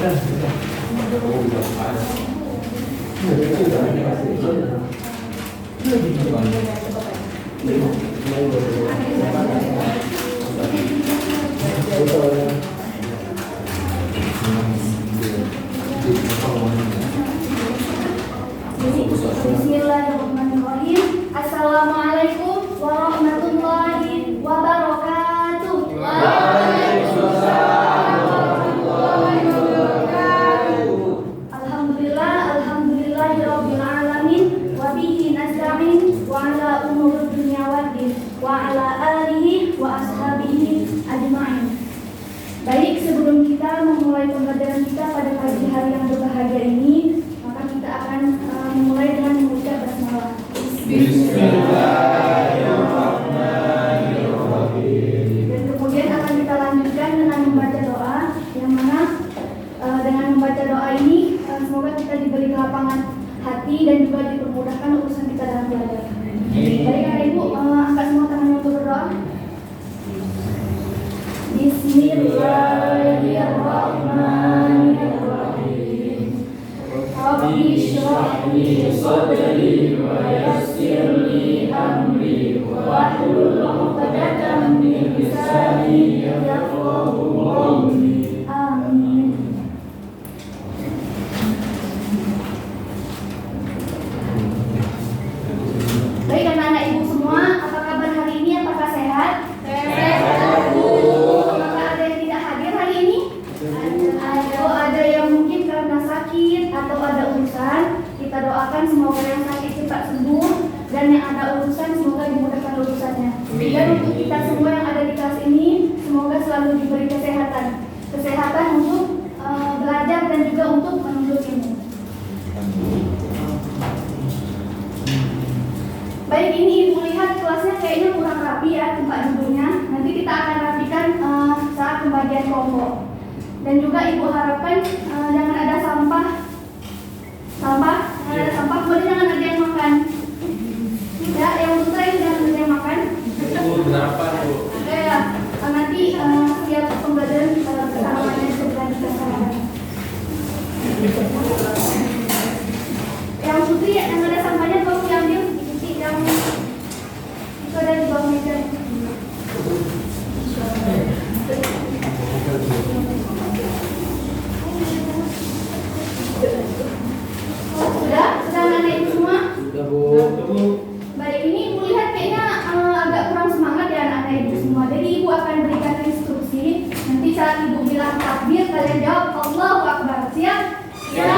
Bismillahirrahmanirrahim. Assalamualaikum warahmatullahi wabarakatuh. Waalaikumsalam warahmatullahi wabarakatuh. Alhamdulillahirabbil alamin wa bihi nasta'in wa ala umuri dunya waddin wa ala alihi wa ashabihi ajma'in. Baik, sebelum kita memulai pembelajaran kita pada pagi hari yang berbahagia ini, maka kita akan memulai dengan mengucap basmalah. Bismillahirrahmanirrahim. Dan kemudian akan kita lanjutkan dengan membaca doa, yang mana dengan membaca doa ini semoga kita diberi kelapangan hati dan juga dipermudahkan urusan kita dalam belajar. Baik, Anak Ibu, angkat semua tangannya untuk berdoa. Bismillahirrahmanirrahim. Rabbi shrah li sadri wa yassir li amri wahlul 'uqdatam min lisani yafqahu qawli. Amin. Baik, anak-anak Ibu semua, apa kabar hari ini? Apakah sehat? Sehat, Bu. Apakah ada yang tidak hadir hari ini? Atau ada yang mungkin karena sakit atau ada urusan? Kita doakan semoga yang sakit cepat sembuh dan yang ada urusan semoga dimudahkan urusannya. Dan untuk kita semua yang ada di kelas ini, semoga selalu diberi kesehatan. Kesehatan untuk belajar dan juga untuk menuntut ilmu. Baik, ini Ibu lihat kelasnya kayaknya kurang rapi ya tempat duduknya. Nanti kita akan rapikan saat pembagian kelompok. Dan juga Ibu harapkan jangan ada sampah, jangan ada sampah, kemudian jangan ada yang makan. Ya, yang putra ini jangan ada yang makan. Berapa, Bu? Ya, nanti setiap pembelajaran kesalahannya sebelah kesalahan. Yang putri yang ada sampahnya tolong diambil. Yang itu ada di bawah meja. Sudah anak Ibu semua? Sudah, Bu. Baik, ini Ibu lihat kayaknya agak kurang semangat ya anak-anak Ibu semua. Jadi Ibu akan berikan instruksi. Nanti saat Ibu bilang takbir, kalian jawab Allahu Akbar. Siap? Ya.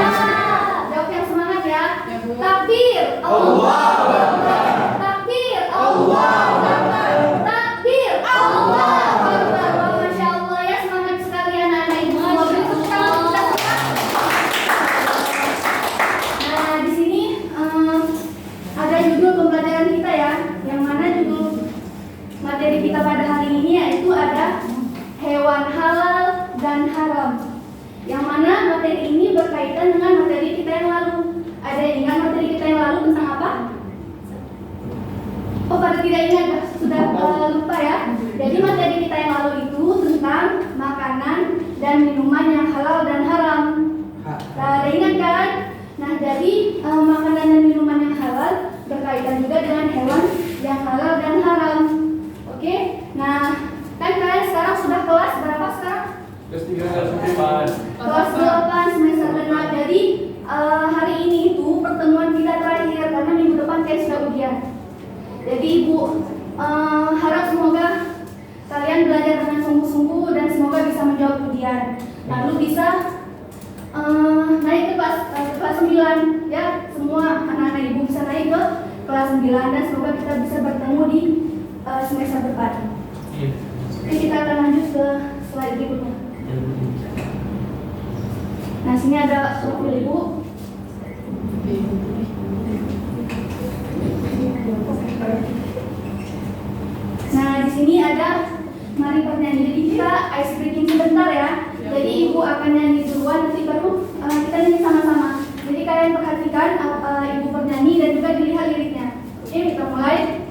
Jawab yang semangat ya. Takbir. Allahu Akbar. Takbir. Allahu Akbar. Takbir. Allahu Akbar. Masya Allah ya, semangat sekali anak-anak Ibu semua. Beri tepuk tangan kita semua. Nah, di sini ada judul pembelajaran kita ya, yang mana judul materi kita pada hari ini yaitu ada hewan halal dan haram. Yang mana materi ini berkaitan dengan materi kita yang lalu. Ada yang ingat materi kita yang lalu tentang apa? Oh, pada tidak ingat, sudah lupa ya. Jadi materi kita yang lalu itu tentang makanan dan minuman yang halal dan haram. Ada ingat kan? Nah, jadi makanan dan minuman yang halal berkaitan juga dengan hewan yang halal dan haram. Oke? Nah, kan kalian sekarang sudah kelas berapa sekarang? Kelas 3 kelas 4. Kelas 8 semester 6. Jadi hari ini itu pertemuan kita terakhir karena minggu depan kayak sudah ujian. Jadi Ibu harap semoga kalian belajar dengan sungguh-sungguh dan semoga bisa menjawab ujian. Lalu bisa naik ke kelas 9 ya, semua anak-anak Ibu bisa naik ke kelas 9 dan semoga kita bisa bertemu di semester depan. Oke, kita akan lanjut ke slide berikutnya. Nah, sini ada profil Ibu. Nah, di sini ada mari bernyanyi. Jadi kita ice breaking sebentar ya. Jadi Ibu akan nyanyi duluan, nanti baru kita nyanyi sama-sama. Jadi kalian perhatikan Ibu bernyanyi dan juga dilihat liriknya. Oke, kita mulai.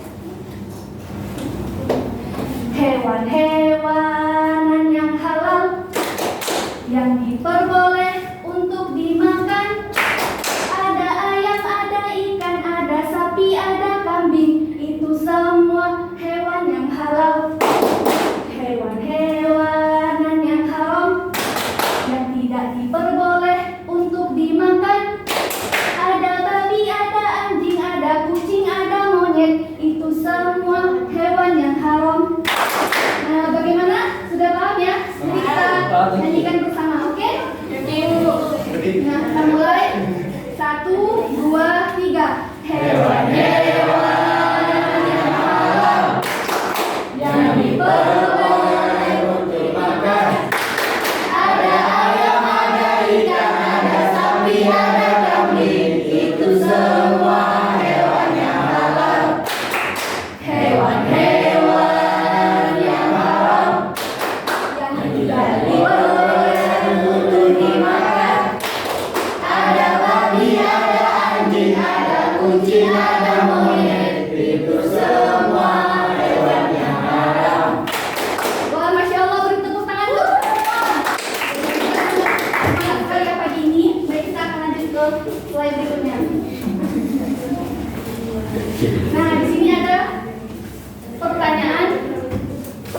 Hewan-hewanan yang halal yang diperbolehkan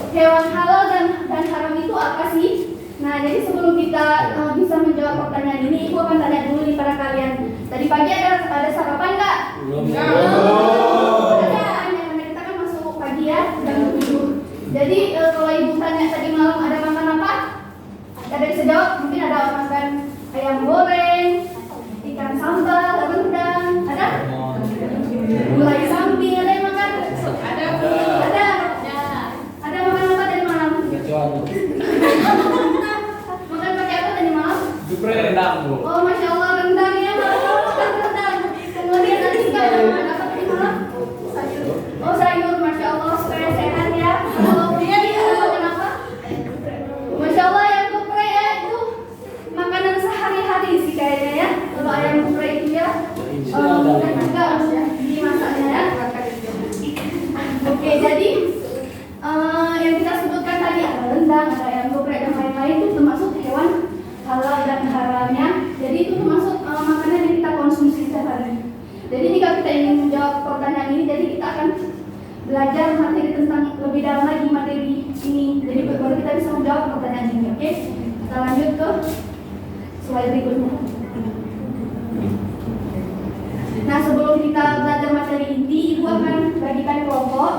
hewan halal dan haram itu apa sih? Nah, jadi sebelum kita bisa menjawab pertanyaan ini, Ibu akan tanya dulu nih pada kalian. Tadi pagi ada sarapan nggak? Belum. Ada, karena kita kan masuk pagi ya, jam 7. Jadi kalau Ibu tanya tadi malam ada makan apa? Ada bisa jawab? Mungkin ada makan ayam goreng, ikan sambal, rendang, ada? Gulai samping, ada yang makan? Ada. Ada makan apa tadi malam? Makan pakai apa tadi malam? Geprek rendang, Bu. Oh, Masya Allah, rendang ya, makan rendang. Kemudian tadi juga ada makan apa tadi malam? Oh, sayur, Masya Allah, supaya sehat ya. Kalau dia makan apa? Masya Allah, ayam geprek ya, itu makanan sehari-hari sih kayaknya ya. Kalau ayam geprek itu ya, kan juga dimasaknya ya. Oke, jadi yang kita sebutkan tadi ada rendang, ada ayam geprek dan lain-lain itu termasuk hewan halal dan haramnya. Jadi itu termasuk makanan yang kita konsumsi setiap hari. Jadi jika kita ingin menjawab pertanyaan ini, jadi kita akan belajar materi tentang lebih dalam lagi materi ini. Jadi baru kita bisa menjawab pertanyaan ini. Oke, kita lanjut ke slide berikutnya. Nah, sebelum kita belajar materi inti, Ibu akan bagikan kelompok.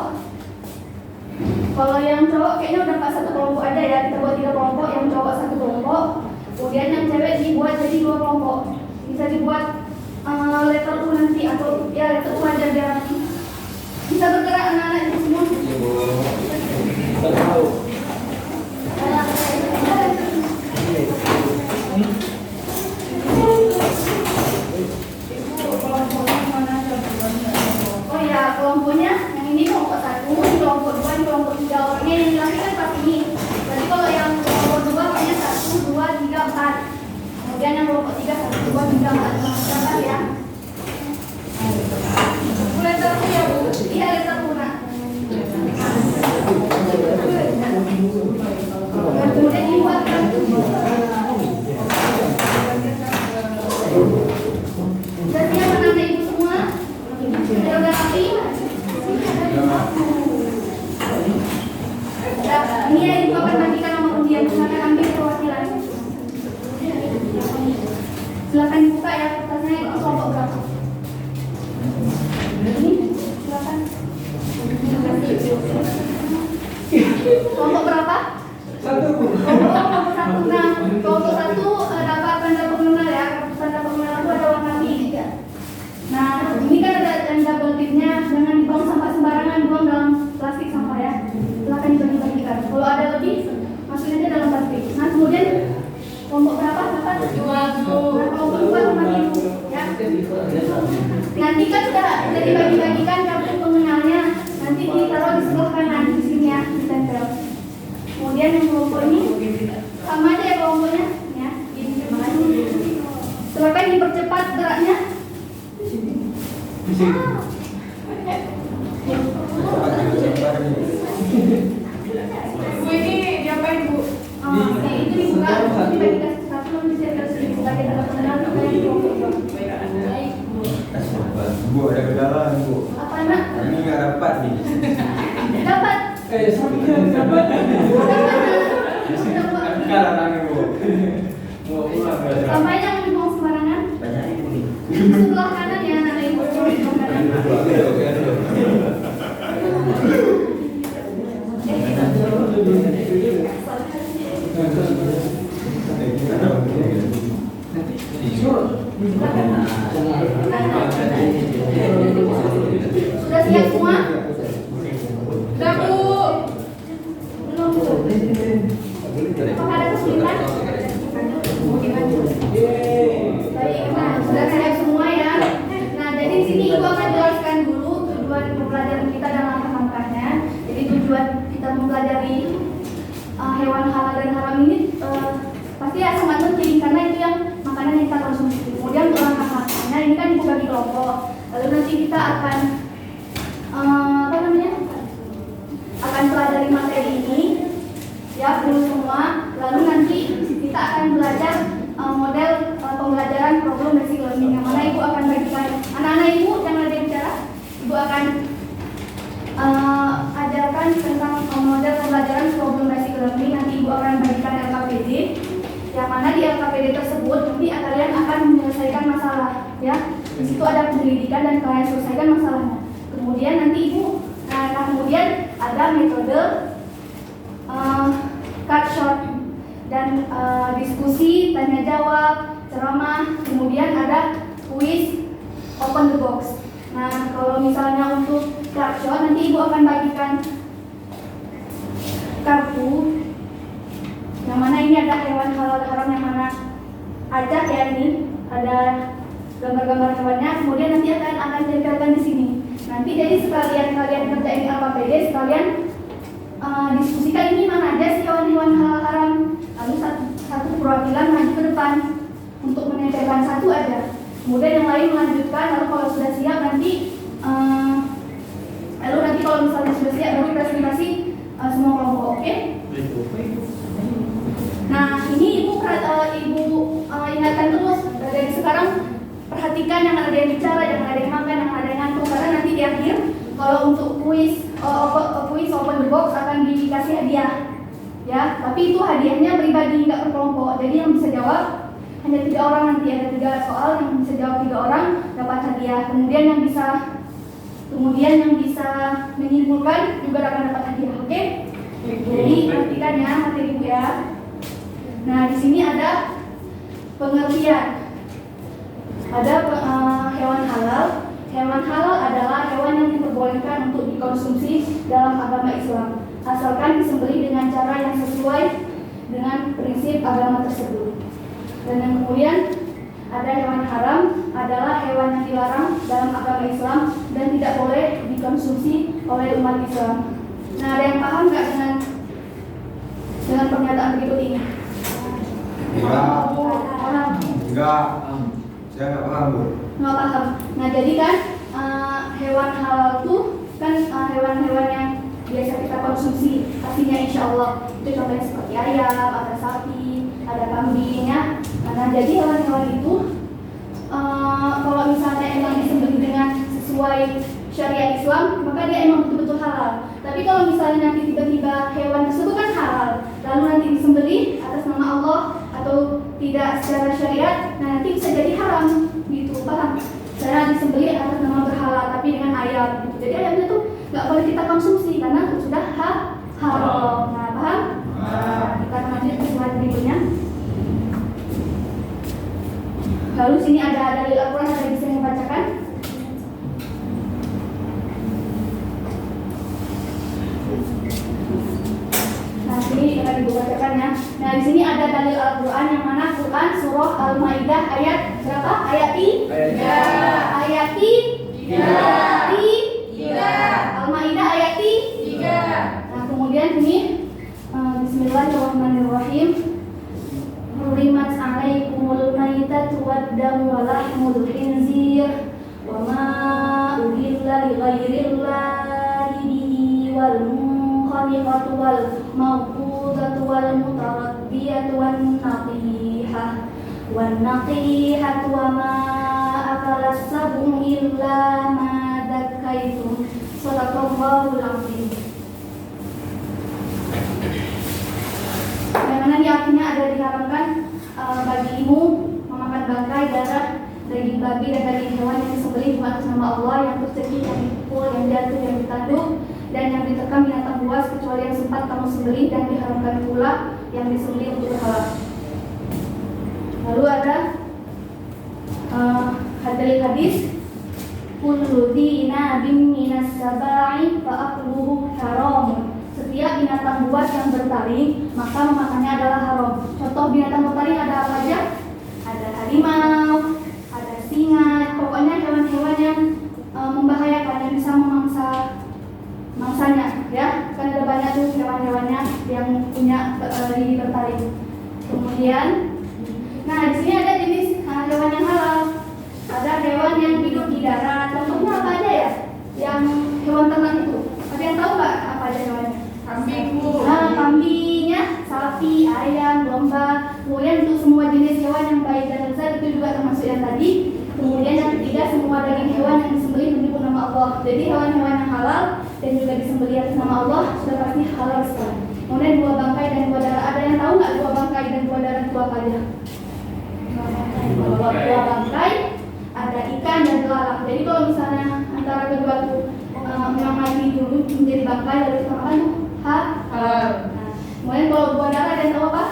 Kalau yang cowok kayaknya udah pas satu kelompok aja ya. Kita buat 3 kelompok, yang cowok 1 kelompok. Kemudian yang cewek dibuat jadi 2 kelompok. Bisa dibuat letter U nanti atau ya letter U aja biar bisa bergerak anak-anak itu semua. Oh ya, kelompoknya yang ini kelompok 1, ini kelompok 2, ini kelompok 3. Orangnya yang laki kan pas ini. Jadi kalau yang kelompok 2 kayaknya 1, 2, 3, 4. Kemudian yang kelompok 3 1, 2, 3, 4. Berapa ya? Letter U ya, Bu? Iya, letter U. Nah. Kemudian dibuatkan. Sudah siap anak-anak Ibu semua? Sudah rapi? Ini ya, Ibu akan bagikan nomor undian. Silakan ambil perwakilan. Silakan dibuka ya kertasnya. Itu kelompok berapa? Ini silakan. Kelompok berapa? 1, Bu. Kelompok 1. Nah, kelompok 1 dapat tanda pengenal ya. Tanda pengenal itu ada warna biru ya. Nah, ini kan ada tanda bangkitnya. Jangan dibuang sampah sembarangan, buang dalam plastik sampah ya. Silakan dibagi-bagikan. Kalau ada lebih, masukin aja dalam plastik. Nah, kemudian kelompok berapa dapat? 2. Nah, kelompok 2 sama biru ya. Nanti kan sudah dibagi-bagikan kartu pengenalnya. Nanti ditaruh di sebelah kanan di sini ya, ditempel. Kemudian yang kelompok ini sama aja ya kelompoknya ya. Silakan dipercepat geraknya. Bu, ini diapain, Bu? Itu dibuka, dibagikan satu, bisa sebagai tanda pengenal dari kelompok 2. Bu, ada kendala nih, Bu. Apa nak? Ini nggak dapat nih. Dapat. Dapat. Sekarang nanya, Bu. Mau pulang. Sampai jangan dibuang sembarangan. Banyak ini. Di sebelah kanan ya anak Ibu. Sebelah kanan. Sudah siap semua? Udah, Bu. Belum. Apakah ada kesulitan? Baik, nah sudah siap semua ya. Nah, jadi di sini Ibu akan jelaskan dulu tujuan pembelajaran kita dan langkah-langkahnya. Jadi tujuan kita mempelajari hewan halal dan haram ini pasti ya sangat penting karena itu yang makanan yang kita konsumsi. Kemudian untuk langkah-langkahnya ini kan Ibu bagi kelompok. Lalu nanti kita akan akan pelajari materi ini ya dulu semua. Lalu nanti kita akan belajar model pembelajaran problem basic learning yang mana Ibu akan bagikan anak-anak Ibu yang ada bicara. Ibu akan ajarkan tentang model pembelajaran program ini nanti ibu akan bagikan LKPD, yang mana di LKPD tersebut nanti kalian akan menyelesaikan masalah, ya. Di situ ada penyelidikan dan kalian selesaikan masalahnya. Kemudian nanti ibu, kemudian ada metode cut short dan diskusi, tanya jawab, ceramah, kemudian ada kuis open the box. Nah, kalau misalnya untuk cut short nanti ibu akan bagikan kartu yang mana ini ada hewan halal haram yang mana ajak ya, ini ada gambar-gambar hewannya, kemudian nanti akan ditempelkan di sini. Nanti jadi sekalian kalian kerjain LKPD, sekalian diskusikan ini mana aja sih hewan-hewan halal haram. Lalu satu perwakilan maju ke depan untuk menempelkan satu aja. Kemudian yang lain melanjutkan. Lalu kalau sudah siap nanti kalau misalnya sudah siap baru presentasi semua kelompok, oke? Nah ini ibu ingatkan terus dari sekarang, perhatikan yang ada yang bicara, yang ada yang makan, yang ada yang ngantuk, karena nanti di akhir kalau untuk kuis open the box akan dikasih hadiah, ya. Tapi itu hadiahnya pribadi, nggak per kelompok. Jadi yang bisa jawab hanya 3 orang, nanti ada 3 soal yang bisa jawab 3 orang dapat hadiah. Kemudian yang bisa menyimpulkan juga akan dapat hadiah, oke? Jadi perhatikan ya materi ibu ya. Nah di sini ada pengertian. Ada hewan halal. Hewan halal adalah hewan yang diperbolehkan untuk dikonsumsi dalam agama Islam, asalkan disembelih dengan cara yang sesuai dengan prinsip agama tersebut. Dan yang kemudian ada hewan haram, adalah hewan yang dilarang dalam agama Islam dan tidak boleh dikonsumsi oleh umat Islam. Nah, ada yang paham nggak dengan pernyataan berikut ini? Paham? Enggak. Saya nggak paham, Bu. Nggak paham. Nah, jadi kan hewan halal tuh kan hewan-hewan yang biasa kita konsumsi pastinya insya Allah. Itu contohnya seperti ayam, ada sapi, ada kambing ya. Nah, jadi hewan-hewan itu kalau misalnya emang disembelih dengan sesuai syariat Islam, maka dia emang betul-betul halal. Tapi kalau misalnya nanti tiba-tiba hewan tersebut kan halal, lalu nanti disembelih atas nama Allah atau tidak secara syariat, nah nanti bisa jadi haram, gitu, paham? Karena disembelih atas nama berhala, tapi dengan ayam, gitu. Jadi ayamnya tuh nggak boleh kita konsumsi karena sudah haram. Nah, paham? Nah, kita lanjut ke slide berikutnya. Lalu sini ada dalil Al-Quran, ada yang bisa membacakan? Nah, sini akan ibu bacakan ya. Nah, di sini ada dalil Al-Quran yang mana Quran surah Al-Maidah ayat berapa? Ayat 3. Ayat 3. Al-Maidah ayat 3. Nah, kemudian ini Bismillahirrahmanirrahim. Hurimat alaikumul maitatu wad-damu wa lahmul khinzir wa ma uhilla li ghairillahi bihi wal munkhaniqatu wal mawqudatu wal mutaraddiyatu wan naqihatu wa ma akalas sabun illa ma dzakaitum. Shadaqallahul azim. Yang mana di artinya ada diharamkan bagimu memakan bangkai, darah, daging babi dan daging hewan yang disembelih atas nama Allah, yang tercekik, yang dipukul, yang jatuh, yang ditanduk, dan yang diterkam binatang buas kecuali yang sempat kamu sembelih, dan diharamkan pula yang disembelih untuk berhala. Lalu ada hadis kullu dina bin minas sabai fa akluhu haram. Setiap binatang buas yang bertaring, maka memakannya adalah haram. Contoh binatang bertaring ada apa aja? Ada harimau, ada singa, pokoknya hewan-hewan yang membahayakan, yang bisa memangsa mangsanya, ya. Kan ada banyak tuh hewan-hewannya yang punya gigi bertaring. Kemudian, nah di sini ada jenis hewan yang halal. Ada hewan yang hidup di darat. Contohnya apa aja ya? Yang hewan ternak itu. Ada yang tahu nggak apa aja hewannya? Kambing, Bu. Nah, kambingnya, sapi, ayam, domba. Kemudian untuk semua jenis hewan yang baik dan lezat itu juga termasuk yang tadi. Kemudian yang ketiga, semua daging hewan yang disembelih menyebut nama Allah. Jadi hewan-hewan yang halal dan juga disembelih atas nama Allah sudah pasti halal sekali. Kemudian 2 bangkai dan itu apa aja? Dua bangkai, ada ikan dan belalang. Jadi kalau misalnya antara kedua itu yang mati dulu menjadi bangkai lalu kita makan halal. Kemudian kalau buah darah dan tahu apa?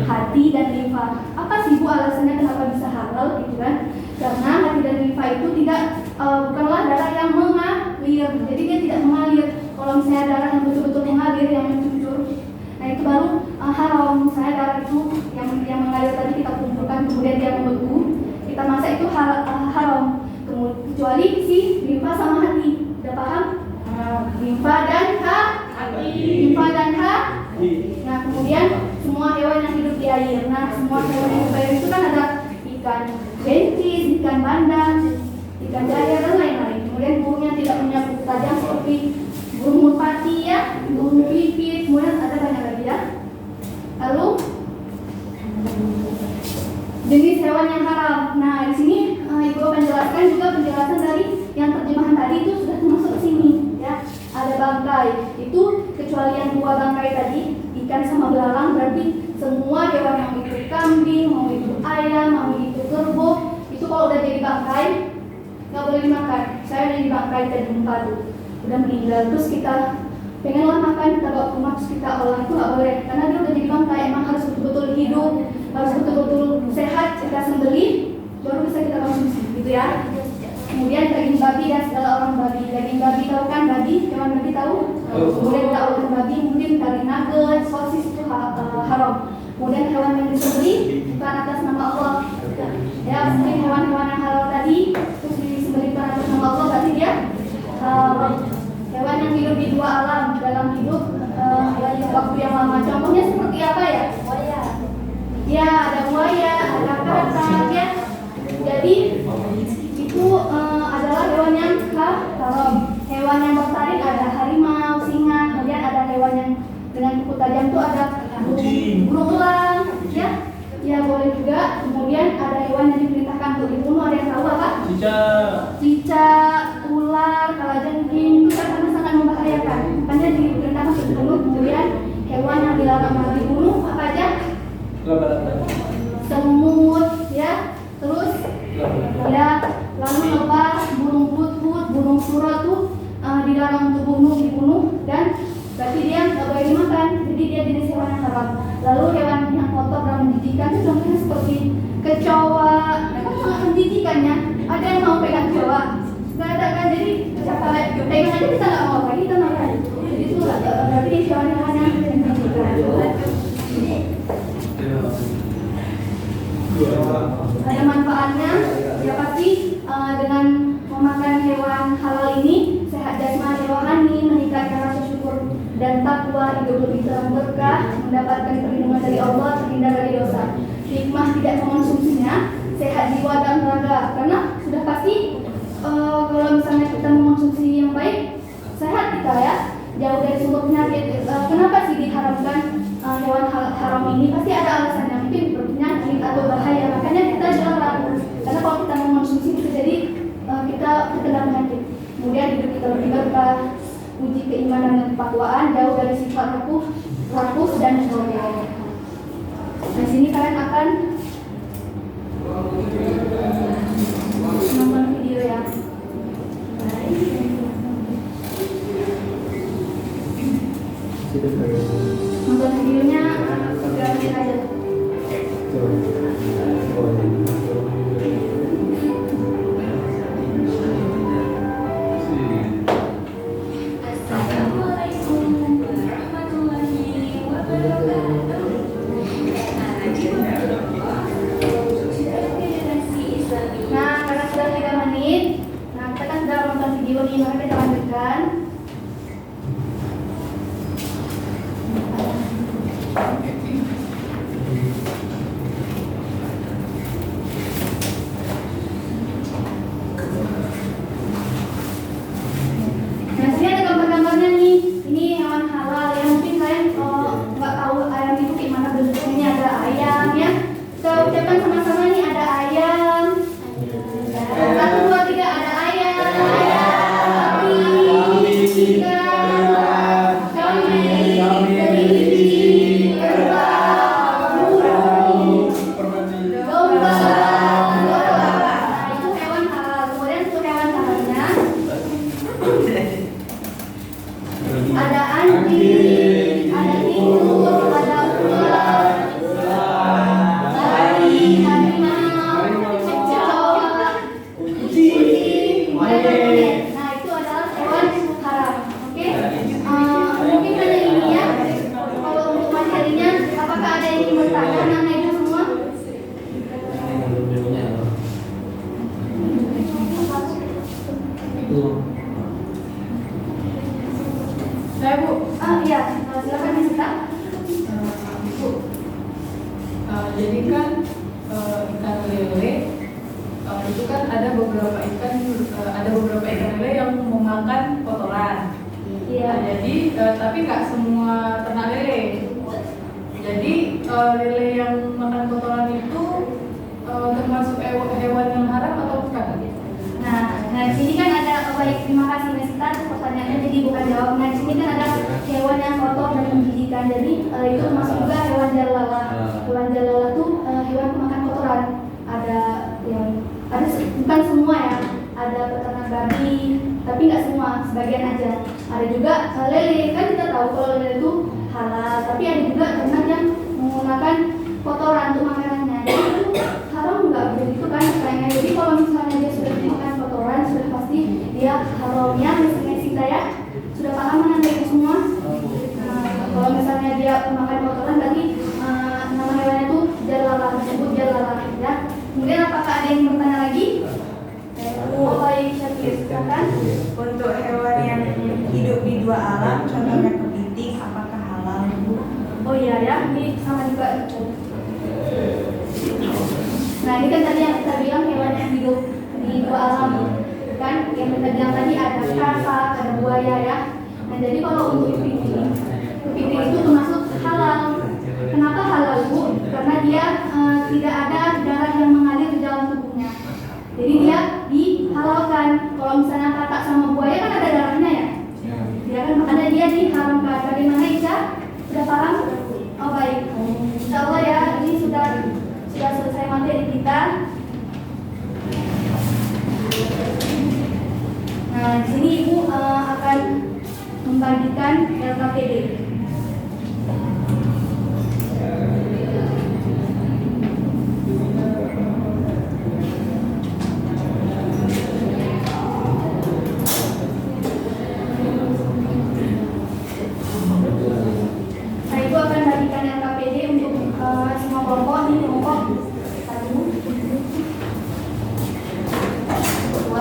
Hati dan limfa. Apa sih Bu alasannya kenapa bisa halal gitu kan? Karena hati dan limfa itu bukanlah darah yang mengalir. Jadi dia tidak mengalir. Kalau misalnya darah yang betul-betul mengalir yang mencucur, nah itu baru haram. Misalnya darah itu yang mengalir tadi kita kumpulkan kemudian dia membeku, kita masak itu haram. Kecuali si limfa sama hati. Udah paham? Limfa dan hati. Limfa dan hati. Nah kemudian semua hewan yang hidup di air. Nah semua hewan yang hidup di air itu kan ada ikan bencis, ikan bandeng, ikan jair dan lain-lain. Kemudian burungnya tidak punya kuku tajam seperti burung merpati ya, burung pipit, kemudian ada banyak lagi ya. Lalu jenis hewan yang haram. Nah di sini Ibu akan jelaskan juga penjelasan dari yang terjemahan tadi itu sudah masuk ke sini ya. Ada bangkai itu kecuali yang dua bangkai tadi ikan sama belalang, berarti semua hewan yang itu kambing, mau itu ayam, mau itu kerbau itu kalau udah jadi bangkai nggak boleh dimakan. Saya udah di bangkai tadi tuh udah meninggal terus kita pengenlah makan kita bawa ke rumah terus kita olah itu nggak boleh karena dia udah jadi bangkai. Emang harus betul-betul hidup, harus betul-betul sehat kita sembelih baru bisa kita konsumsi gitu ya. Kemudian daging babi dan segala orang babi. Daging babi tahu kan babi? Hewan babi tahu? Kemudian kita olahan babi mungkin dari nugget, sosis itu haram. Kemudian hewan yang disembelih bukan atas nama Allah. Ya, mungkin hewan-hewan yang halal tadi terus disembelih bukan atas nama Allah berarti dia hewan yang hidup di dua alam dalam hidup waktu yang lama. Contohnya seperti apa ya? Buaya. Ya, ada buaya, ada katak ya. Jadi itu adalah hewan yang haram. Hewan yang bertaring ada harimau, singa, kemudian ada hewan yang dengan kuku tajam itu ada burung elang, ya, ya boleh juga. Kemudian ada hewan yang diperintahkan untuk dibunuh. Ada yang tahu apa? Cicak, ular, kalajengking itu kan karena sangat membahayakan, makanya diperintahkan untuk dibunuh. Kemudian hewan yang dilarang dibunuh apa aja? Semut, ya, terus ya, lalu lebah, burung putut, burung sura tuh dilarang untuk dibunuh dan berarti dia nggak boleh dimakan. Jadi dia jenis hewan yang haram. Lalu hewan yang kotor dan menjijikkan itu contohnya seperti kecoa. Kan sangat menjijikkan ya. Ada yang mau pegang kecoa? Nggak ada kan? Jadi pegang aja kita nggak mau lagi kita makan. Jadi itu berarti hewan-hewan yang menjijikkan. Ada manfaatnya ya pasti dengan memakan hewan halal ini sehat jasmani rohani, meningkatkan rasa syukur dan takwa, hidup lebih terang berkah, mendapatkan perlindungan dari Allah, terhindar dari dosa. Hikmah tidak mengonsumsinya, sehat jiwa dan raga. Karena sudah pasti kalau misalnya kita mengonsumsi yang baik, sehat kita ya, jauh dari sumber penyakit. Kenapa sih diharamkan hewan haram ini? Pasti ada alasannya, mungkin berpenyakit atau bahaya. Makanya kita dilarang. Karena kalau kita mengonsumsi bisa jadi kita terkena penyakit. Kemudian hidup kita lebih berkah, uji keimanan dan ketakwaan, jauh dari sifat rakus dan sebagainya. Di sini kalian akan nonton video ya. Nonton videonya 3 menit aja. Nah, karena sudah 3 menit, nah kita kan sudah nonton video ini, maka kita lanjutkan. beberapa ikan ada beberapa ikan lele yang memakan kotoran. Iya. Jadi tapi nggak semua ternak lele. Jadi lele yang makan kotoran itu termasuk hewan yang haram atau bukan? Nah di sini kan ada baik, terima kasih Mas Sita atas pertanyaannya, jadi bukan jawab. Nah di sini kan ada hewan yang kotor dan menjijikan, jadi itu termasuk juga hewan jalala. Hewan jalala itu hewan pemakan kotoran. Ada yang bukan semua ya, ada peternak babi, tapi nggak semua, sebagian aja. Ada juga lele, kan kita tahu kalau lele itu halal, tapi ada juga ternak yang menggunakan kotoran untuk makanannya. Jadi itu haram nggak begitu kan kayaknya. Jadi kalau misalnya dia sudah makan kotoran, sudah pasti dia haramnya. Misalnya Sita ya sudah paham mengenai itu semua. Kalau misalnya dia makan kotoran, berarti nama hewannya itu jalala, disebut jalala ya. Kemudian apakah ada yang bertanya lagi? Oh baik, Syakir, silakan. Untuk hewan yang hidup di dua alam, contohnya kepiting, apakah halal? Oh iya ya, ini sama juga. Nah ini kan tadi yang kita bilang hewan yang hidup di dua alam kan, yang kita bilang tadi ada katak, ada buaya ya. Nah jadi kalau untuk kepiting itu termasuk halal. Kenapa halal Bu? Karena dia tidak ada darah yang mengalir di dalam tubuhnya. Jadi dia dihalalkan. Kalau misalnya katak sama buaya kan ada darahnya ya. Dia kan makanya dia diharamkan. Bagaimana Isya? Sudah paham? Oh baik. Insya Allah ya, ini sudah selesai materi kita. Nah di sini Ibu akan membagikan LKPD. Nah, Ibu akan bagikan LKPD untuk semua kelompok. Ini kelompok 1, 2.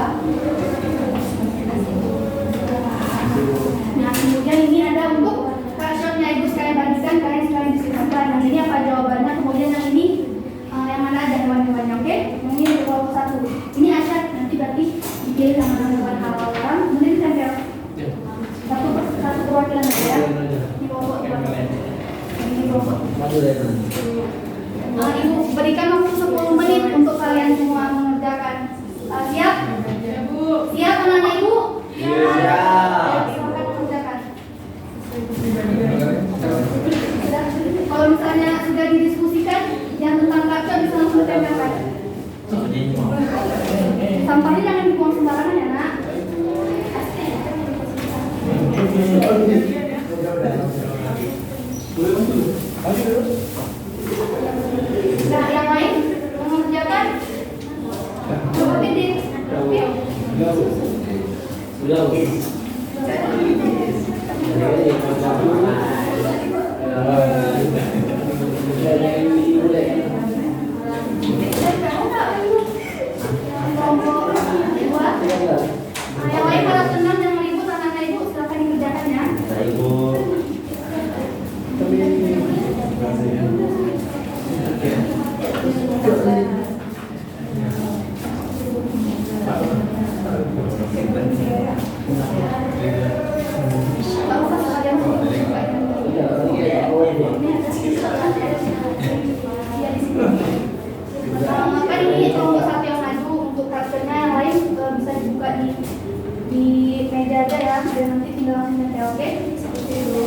Nah, kemudian ini ada untuk rasionnya Ibu sekalian bagikan, kalian sekalian diskusikan. Nah, ini apa jawabannya? Kemudian yang ini yang mana ada hewan-hewannya, oke? Yang ini dari kelompok 1. Ini asyad, nanti berarti dipilih sama hewan halal orang. Kemudian ditempel satu perwakilan aja ya. Ini kelompok 2. Ini kelompok. Ibu berikan waktu 10 menit untuk kalian semua mengerjakan. Siap? Ya Bu. Siap anak-anak Ibu? Siap. Silakan mengerjakan. Kalau misalnya sudah didiskusikan, yang tentang kaca bisa langsung ditempelkan. Sampahnya jangan dibuang sembarangan ya nak. Nah, yang lain mengerjakan coba titik. Kelompok 2. Nah, yang lain harap tenang, jangan ribut, anak-anak Ibu silakan dikerjakan ya. Kan ini kelompok 1 yang maju untuk karakternya, yang lain bisa dibuka di meja aja ya, dan nanti tinggal langsung nyetel, oke? Seperti itu.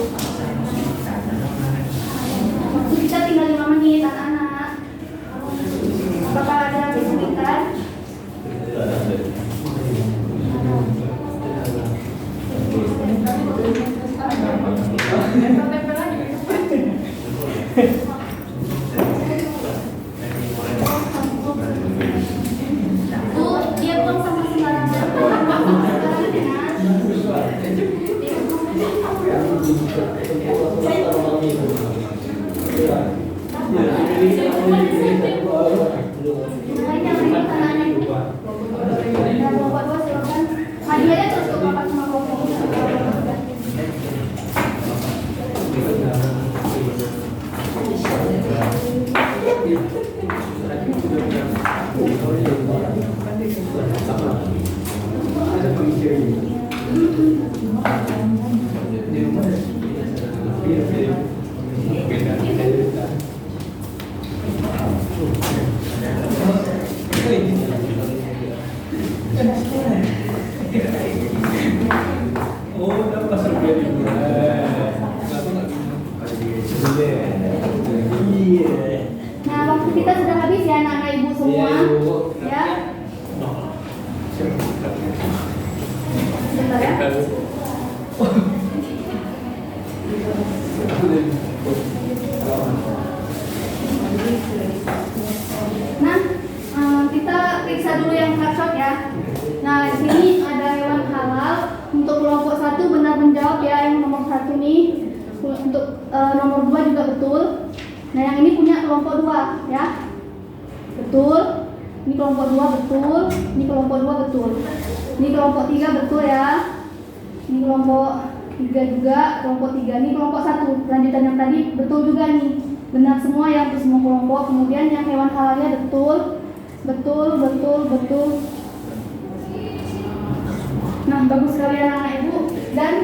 Waktu kita tinggal 5 menit, anak-anak. Apakah ada kesulitan? Tempel lagi. Tuh, dia buang sama sembarangan. Sembarangan ya. Oh, udah masuk ke Nah, waktu kita sudah habis ya anak-anak ibu semua. Ya. Sebentar ya. Nah, kita periksa dulu yang snapshot ya. Nah, di sini ada hewan halal. Untuk kelompok 1 benar menjawab ya, yang nomor 1 nih. Untuk nomor 2 juga betul. Nah, yang ini punya kelompok 2 ya. Betul. Ini kelompok 2 betul. Ini kelompok 2 betul. Ini kelompok 3 betul ya. Ini kelompok 3 juga, kelompok 3 ini kelompok 1. Lanjutan yang tadi betul juga nih. Benar semua ya untuk semua kelompok. Kemudian yang hewan halalnya betul. Betul. Nah, bagus sekali anak-anak ibu. Dan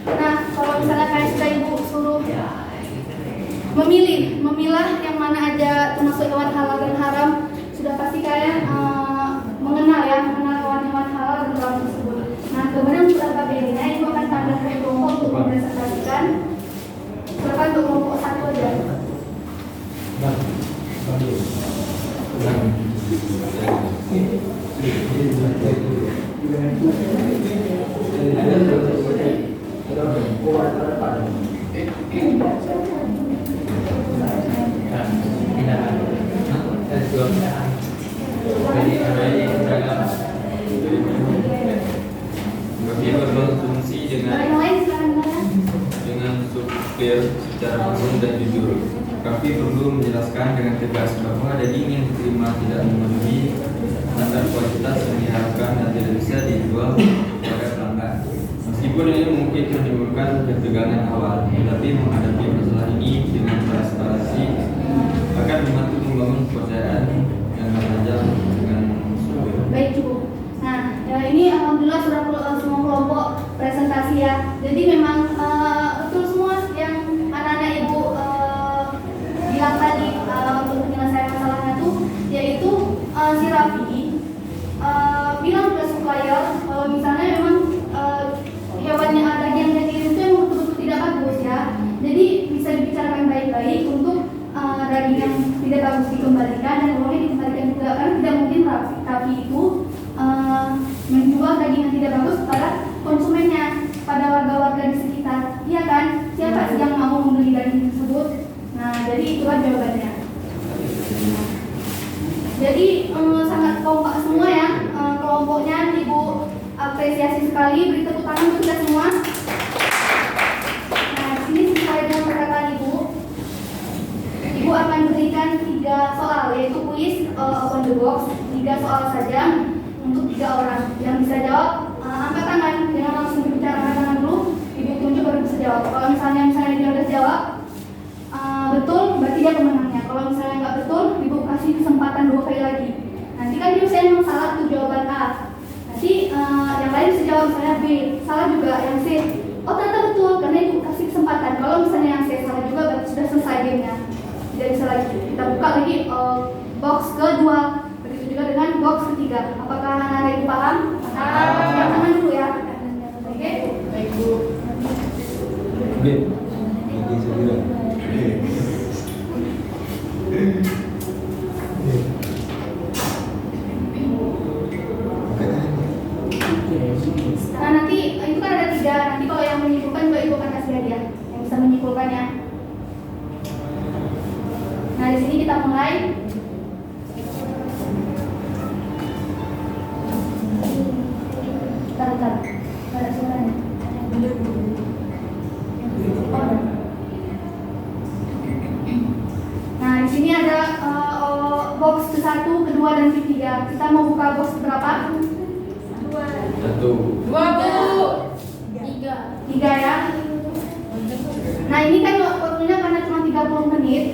nah, kalau misalnya kayak sudah ibu suruh memilah yang mana aja termasuk hewan halal dan haram, sudah pasti kalian mengenal hewan-hewan halal dan haram tersebut. Nah, kemudian untuk AKBD-nya ibu akan tambahkan kelompok untuk mempresentasikan. Silakan untuk kelompok 1 aja. Kami berkonsumsi Yang lain silakan. dengan supir secara langsung dan jujur. Kami perlu menjelaskan dengan tegas bahwa daging yang diterima tidak memenuhi standar kualitas yang diharapkan dan tidak bisa dijual kepada pelanggan. Meskipun ini mungkin menimbulkan ketegangan awal, tetapi menghadapi masalah ini dengan transparansi akan membantu membangun kepercayaan yang menajam dengan supir. Baik cukup. Nah, ini alhamdulillah sudah semua kelompok presentasi ya. Jadi memang betul semua yang anak-anak ibu bilang tadi untuk penyelesaian masalahnya tuh, yaitu si Raffi bilang ke supplier kalau misalnya memang hewannya daging yang dikirim itu yang betul-betul tidak bagus ya. Jadi bisa dibicarakan baik-baik untuk daging yang tidak bagus dikembalikan dan uangnya dikembalikan juga, karena tidak mungkin Raffi itu menjual daging yang tidak bagus kepada konsumennya, pada warga-warga di sekitar. Iya kan? Siapa sih yang mau membeli daging tersebut? Nah, jadi itulah jawabannya. Jadi sangat kompak semua ya kelompoknya. Ibu apresiasi sekali, beri tepuk tangan untuk kita semua. Nah, di sini sesuai dengan perkataan ibu, ibu akan berikan 3 soal, yaitu kuis open the box, 3 soal saja untuk 3 orang. Yang bisa jawab angkat tangan, jangan langsung berbicara, angkat tangan dulu, ibu tunjuk baru bisa jawab. Kalau misalnya dia udah jawab betul, berarti dia pemenangnya. Kalau misalnya nggak betul, ibu kasih kesempatan 2 kali lagi. Nanti kan dia misalnya memang salah tuh jawaban A, nanti yang lain bisa jawab misalnya B, salah juga yang C. Oh ternyata betul, karena ibu kasih kesempatan. Kalau misalnya yang C salah juga, berarti sudah selesai gamenya, tidak bisa lagi. Kita buka lagi box kedua. Begitu juga dengan box ketiga. Apakah anak-anak ibu paham? Angkat tangan dulu ya. Oke. Baik Bu. Oke. Oke, segera. Nah nanti itu kan ada 3. Nanti kalau yang menyimpulkan juga ibu akan kasih hadiah yang bisa menyimpulkannya. Nah di sini kita mulai. Bentar. Ada suaranya. Nah di sini ada box ke-1, ke-2 dan ke-3. Kita mau buka box berapa? 1. 2 Bu. 3 ya. Nah ini kan waktunya karena cuma 30 menit.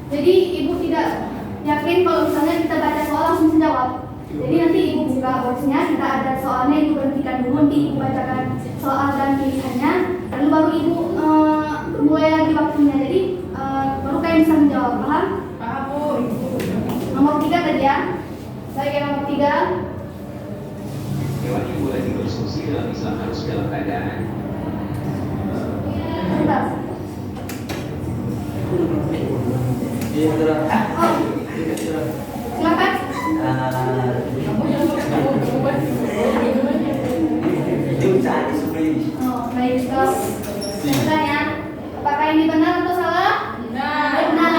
Jadi ibu tidak yakin kalau misalnya kita baca soal langsung menjawab. Jadi nanti ibu buka boxnya, kita ada soalnya, ibu berhentikan dulu, nanti ibu bacakan soal dan pilihannya, lalu baru ibu yang bisa menjawab, paham? Paham Bu. Nomor 3 tadi ya. Baik, yang nomor 3. Hewan yang boleh dikonsumsi dalam Islam harus dalam keadaan Sebentar. Iya, betul. Oh, silakan. Oh, baik, stop. Sebentar ya. Apakah ini benar atau salah? Benar. Benar.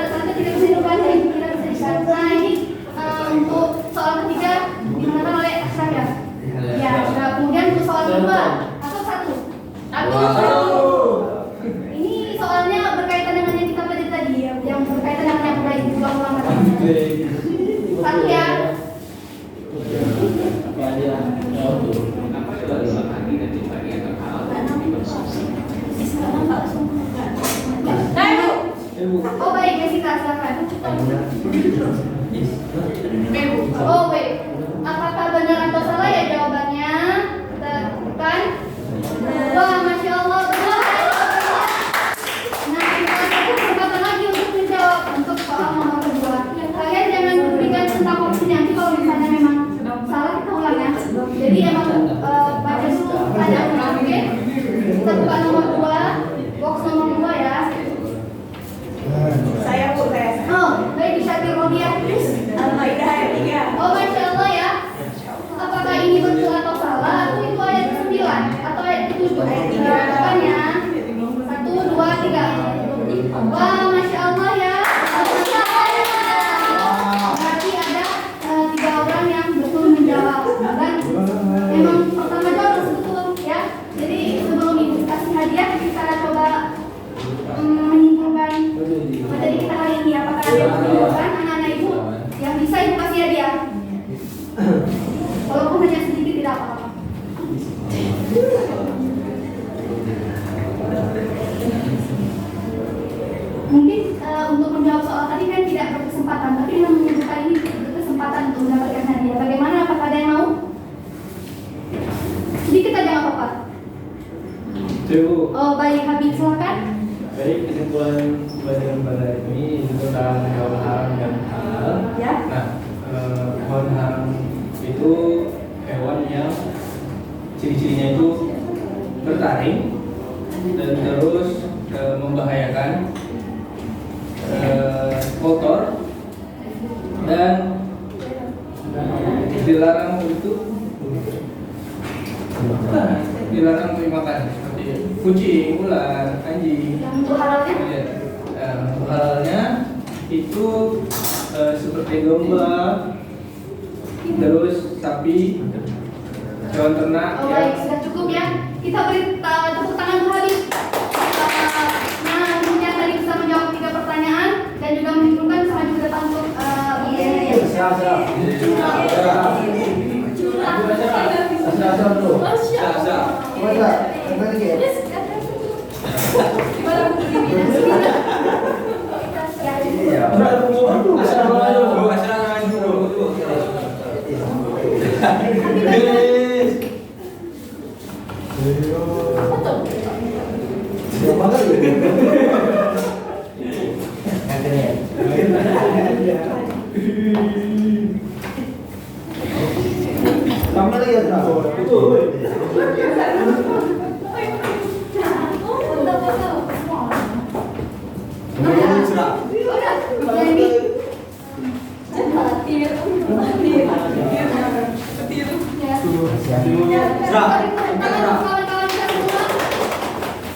Tante tidak bisa diubah, tidak bisa disyarat. Nah, ini untuk soal ketiga dimenangkan oleh Ashraf ya. Ya, nah, kemudian untuk soal kedua atau satu. Ini soalnya berkaitan dengan yang kita pelajari tadi ya, yang berkaitan dengan yang udah diulang-ulang tadi. Satu ya. apa dalam Islam hadir dan dibagi atau halal untuk dikonsumsi. Oh baik, Jessica silakan. Bu. Oh baik. Apakah benar atau salah ya jawabannya? Kita lakukan. Wah, masya Allah benar. Nah, kita satu kesempatan lagi untuk menjawab untuk soal nomor kedua. Kalian jangan berikan tentang opsinya. Nanti kalau misalnya memang salah kita ulang ya. Jadi emang baca dulu pertanyaan ulang, oke? Kita buka nomor 2, box nomor 2 ya. Saya Bu, saya. Oh, baik, Syakir Rodia. Al-Maidah ayat 3. Oh, masya Allah ya. Apakah ini betul atau salah? Atau itu ayat ke-9 atau ayat ke-7? Jawabannya 1, 2, 3. Wah, masya Allah ya. Berarti ada 3 orang yang betul menjawab. Dan memang pertama jawab harus betul ya. Jadi sebelum ibu kasih hadiah kita coba menyimpulkan materi kita hari ini. Apakah ada yang menjawabkan anak-anak ibu yang bisa ibu kasih hadiah? Walaupun hanya sedikit tidak apa-apa. Mungkin untuk menjawab soal tadi kan tidak berkesempatan, tapi yang menyebutkan ini berkesempatan untuk mendapatkan hadiah. Bagaimana? Apakah ada yang mau? Sedikit aja nggak apa-apa. Oh baik, Habib silakan. Baik, kesimpulan pelajaran pada ini tentang hewan haram dan halal. Ya. Nah, hewan haram itu hewan yang ciri-cirinya itu bertaring dan terus membahayakan, kotor dan dilarang untuk dimakan seperti kucing, ular, anjing. Yang untuk halalnya? Untuk halalnya itu seperti domba, terus sapi, hewan ternak. Oh baik, sudah cukup ya. Kita beri tepuk tangan untuk Habib. Nah, kemudian tadi bisa menjawab 3 pertanyaan dan juga menunjukkan sama juga depan untuk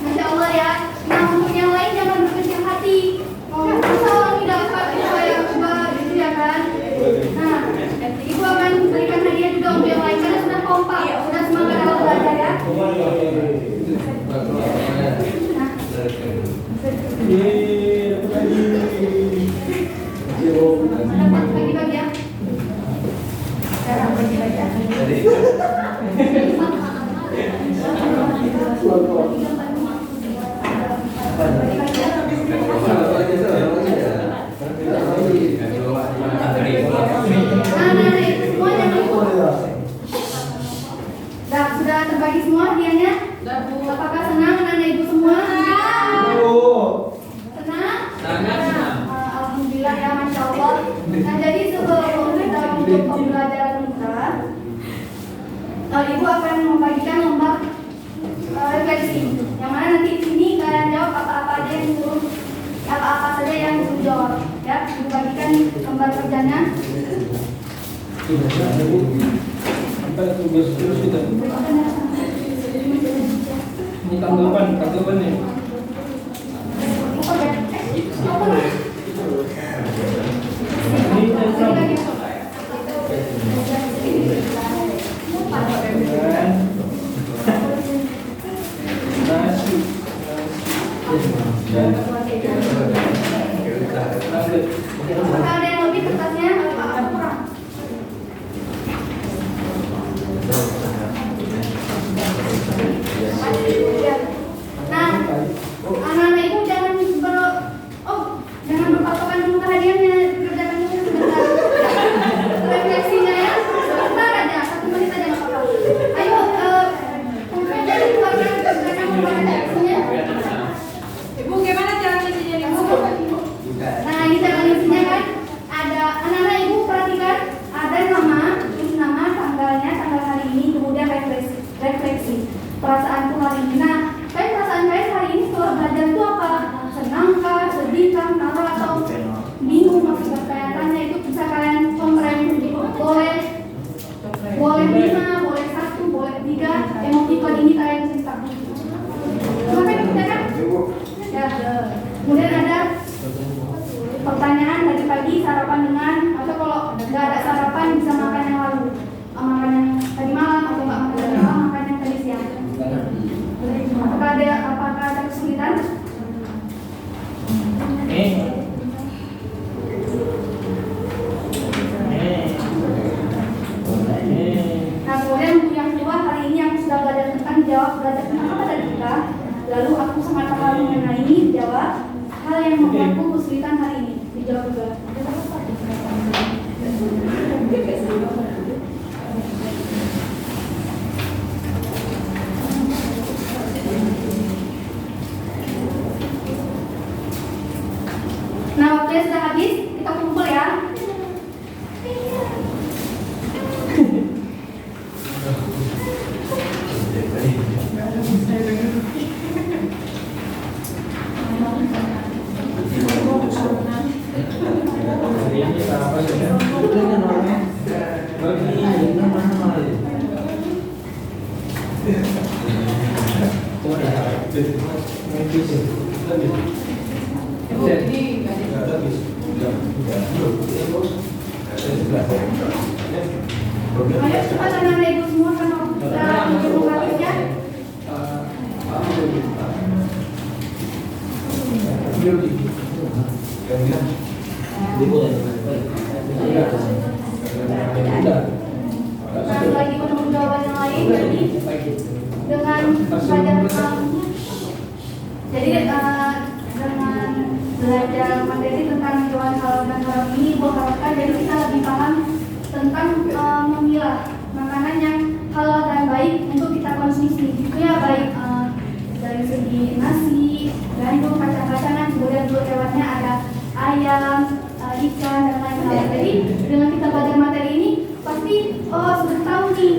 Masya Allah ya. Nah untuk yang lain jangan berkecil hati. Masa orang tidak dapat saya coba gitu ya kan. Nah ibu akan berikan hadiah juga untuk yang lain karena sudah kompak, sudah semangat dalam belajar ya. Dapat bagi-bagi ya. Nah, itu semua jangan ikut. Sudah terbagi semua hadiahnya? Udah Bu. Apakah senang anak-anak ibu semua? Senang? Sangat. Alhamdulillah ya, Masya Allah. Nah, jadi sebelum kita untuk pembelajaran muka, ibu akan membagikan lembar refleksi. Yang mana nanti di sini kalian jawab apa-apa aja yang disuruh, apa-apa saja yang disuruh jawab. Ya, ibu bagikan lembar kerjanya. Apa tugas terus kita? Ini tanggapan nih. Apakah ada yang lebih kertasnya? Apa kurang? Nah, anak-anak ibu jangan jangan berpatokan dulu ke hadiahnya, kerjakan dulu sebentar. Refleksinya ya, sebentar aja, 1 menit aja nggak apa-apa. Ayo, pulpen jadi keluarkan kerjakan refleksinya. Ibu gimana cara ngisinya nih Bu? Nah, ini cara ngisinya kan, ada anak-anak ibu perhatikan, ada nama, tulis nama, tanggalnya, tanggal hari ini, kemudian refleksi perasaanku hari ini. Nah, perasaan kalian hari ini setelah belajar itu apa? Senang kah, sedih kah, marah atau bingung? Maksudnya kalian tanya itu bisa kalian compare, boleh 5, boleh 1, boleh 3, emosi kode ini kalian cerita. Kenapa dikerjakan? Ya, kemudian ada pertanyaan tadi pagi sarapan dengan, atau kalau nggak ada sarapan bisa makan yang lalu, makan yang tadi malam atau nggak makan tadi malam, makan yang tadi siang. Apakah ada kesulitan? Nah, kemudian untuk yang kedua, hari ini aku sudah belajar tentang belajar tentang apa tadi kita. Lalu aku sangat terharu mengenai jawab hal yang membuatku kesulitan hari ini. Dijawab juga. Nah, waktunya sudah habis, kita kumpul ya. Ibu ini nggak Ayo cepat anak-anak ibu semua kan sudah menunggu habisnya. Nah, lagi menunggu jawaban yang lain, jadi dengan belajar dengan belajar materi tentang hewan halal dan haram ini, ibu harapkan jadi kita lebih paham tentang memilah makanan yang halal dan baik untuk kita konsumsi. Itu ya, baik dari segi nasi, gandum, kacang-kacangan, kemudian untuk hewannya ada ayam, ikan dan lain-lain. Jadi dengan kita belajar materi ini pasti sudah tahu nih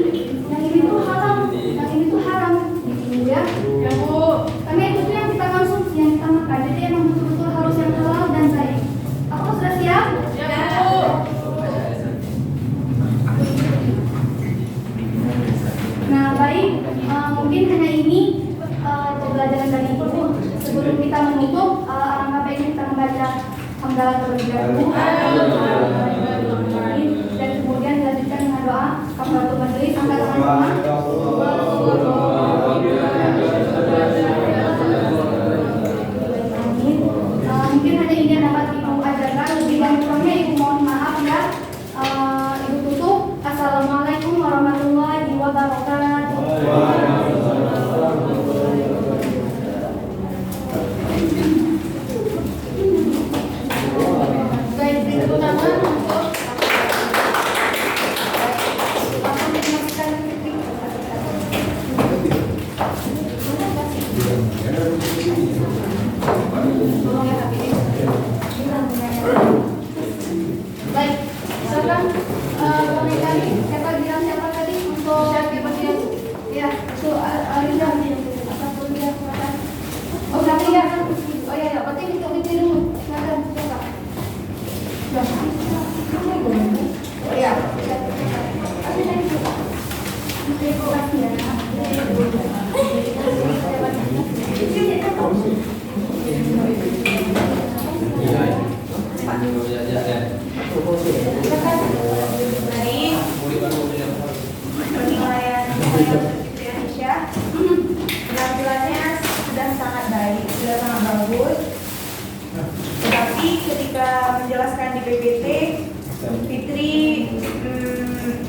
yang ini tuh halal, yang ini tuh haram, gitu ya. Ya Bu. Karena itu tuh yang kita konsumsi, yang kita makan. Jadi emang betul-betul harus yang halal dan baik. Apakah sudah siap? Ya Bu. Nah, baik, mungkin hanya ini pembelajaran dari ibu. Sebelum kita menutup, alangkah baiknya kita membaca hamdalah terlebih dahulu. Dan kemudian dilanjutkan dengan doa kafaratul majelis. Angkat tangan semua. Mungkin hanya ini yang dapat ibu ajarkan. Lebih banyaknya ibu mohon maaf ya. Ibu tutup. Assalamualaikum warahmatullahi wabarakatuh. Baik, beri tepuk tangan untuk Tolong ya Kak ini. Baik, silakan tadi siapa bilang siapa tadi untuk bagian ya itu Arinda ataupun dia silakan. Oh berarti ya, oh ya berarti kita bikin dulu silakan siapa? Oh ya, Dari penilaian Indonesia, penampilannya sudah sangat baik, sudah sangat bagus. Tetapi ketika menjelaskan di PPT, Fitri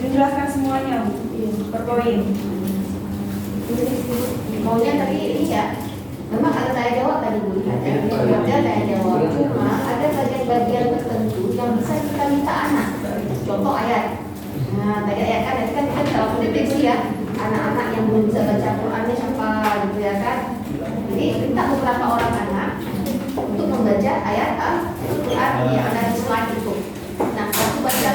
menjelaskan semuanya per poin. maunya tadi ini ya. Memang ada tanya jawab tadi Bu, ada tanya jawab. Cuma ada bagian-bagian tertentu yang bisa kita minta anak. Contoh ayat. Nah, tadi ayat kan, kita dalam deteksi ya. Anak-anak yang belum bisa baca Qurannya siapa gitu ya kan. Jadi minta beberapa orang anak untuk membaca ayat Al-Quran yang ada di slide itu. Nah, waktu baca